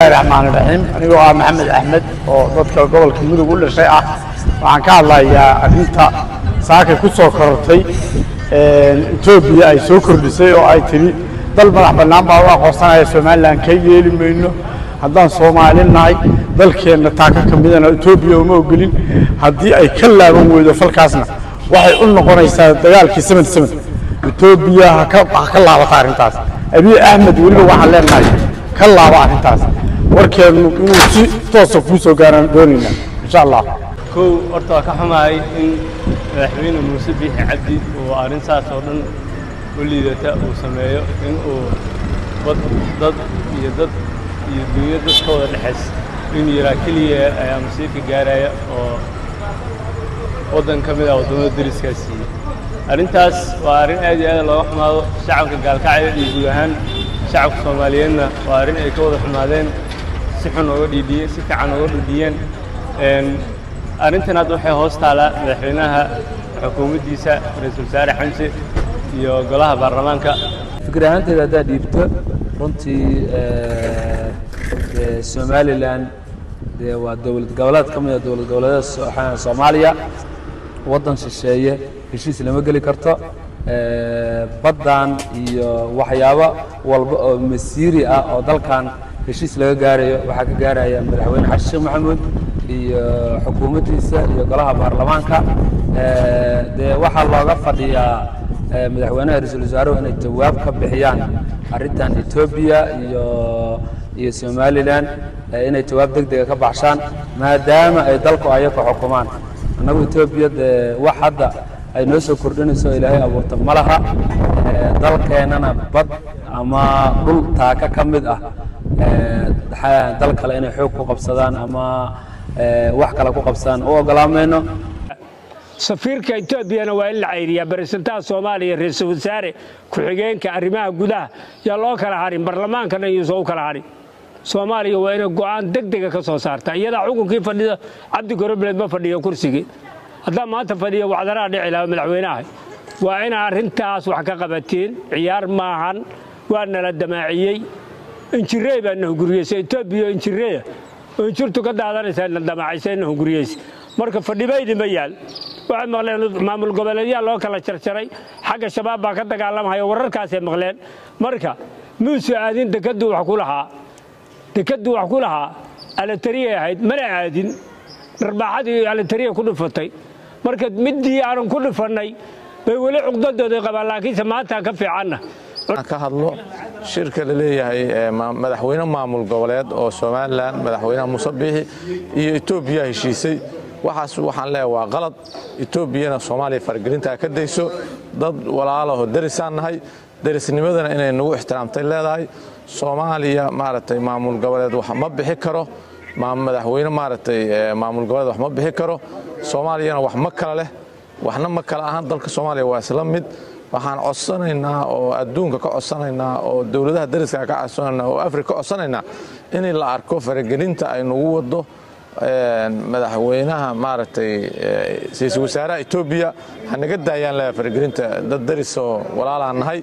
الرحمن الرحيم أنا محمد أحمد وضدك قبل كمدة كل شيء وعن كالله يا أنت ساكن كسر كرتي توبيا أي سكر لسه أو أي تري ضل مرحبا بوا قصنا يسمعنا لان كي يلي منه هذا صومالي ناي ضل كنا تاكل كمدة توبيا وموجودين هذه أي كلا موجودة في الكاسنا waxay u noqonaysaa dagaalkii samad Itoobiya ka laabata arintaas Abiy Ahmed wali waxa leenahay ka laaba arintaas warkeenu inuu si toos ah ku soo gaaran doonina insha Allah ko horta ka xumaay in madaxweyne Muuse Biixi Cabdi oo arintaas oo dhan u liidata uu sameeyo in uu dad iyo dunyada dadkooda dhaxas in yara kaliya ay amsiika gaaraya oo ودن كمية ودن درس كاسي. أرنتاس وأرن أجي هذا الله حماه شعب كالكعية يجوهن شعب الصوماليين وأرن أكود حمادين سحن ودي سكعن وديين. أرنتنا دوحي هوست على ذحينها حكومة ديسا رئيس الوزراء حمزة يقولها برلمان كا. فكرة أنت إذا ديبت رنتي الصومالي لان ودولة جولات كمية دولة جولات الصومالية وطن شيء هشيس لما قال كرتا بدان وحيابا والمسيري أو ذل كان هشيس لقى جاري وحكى جاري مدحوين حشيش محمود حكومتي يقولها برلمان كا ده واحد الله غفر يا مدحوين رئيس الوزراء إن الجواب كبحيان أريدان إثيوبيا iyo Somaliland inay jawaab degdeg ah ka baxshaan maadaama ay dalku ayaga xukumaan anagu Itoobiya wax hadda ay noo soo kordhinayso Ilaahay abuurta malaha dalkeenana bad ama dhul taaka kamid ah dal kale inay xoog ku qabsadaan ama wax kale ku qabsadaan oo ogolaamayno safiirka Itoobiyana waa in la cayriyaa barisantaha Soomaaliya ra'iisul wasaare ku xigeenka arrimaha gudaha yaa loo kala harin barlamaankana iyo soo kala harin Soomaaliya waa inay go'aan degdeg ah ka soo saartaa iyada xukunkii fadhida Cabdi Gorobled ma fadhiyo kursiga hadda maanta fadhiyo wacdaraha dhici lahaa madaxweynaha waa in arintaas wax ka qabateen ciyaar maahan waa nala damaaciyay injireey baan hunguriyay Itoobiya injireey injirtu ka daadanaysa damaacaysan hunguriyay marka fadhibaydi ma yaal waxa maqleen maamul goboleedyo loo kala jarjaray xagga shabaab baa ka dagaalamaya wararkaas ay maqleen marka muuse aadin dekadu wax ku lahaa ala tariye ahayd mana aadin darbaaxadii ala tariye ku dhufatay marka midii aan ku dhufanay bay wali cugdadooda qabaan laakiin maanta ka fiicanna ka hadlo shirka leeyahay madaxweyne maamul goboleed oo Soomaaliland madaxweynaha Muuse Biixi iyo Itoobiya heshiisay waxaan leeyahay waa qalad Itoobiyana Soomaaliya fargelinta ka dayso dad walaalaho darisaanahay darisnimadana inay nagu ixtiraamtay leedahay Soomaaliya maartay maamul goboleed wax ma bixi karo madaxweyne maartay maamul goboleed wax ma bixi karo Soomaaliyana wax ma kala leh waxna ma kala ahaan dalka Soomaaliya waa isla mid waxaan codsanaynaa oo adduunka ka codsanaynaa oo dawladaha dariska ka codsanaynaa oo Afrika ka codsanaynaa in la arko fargelinta ay nagu wado madaxweynaha maartay ra'iisul wasaaraha Itoobiya hanaga daayaan la fargelinta dad daris oo walaalaanahay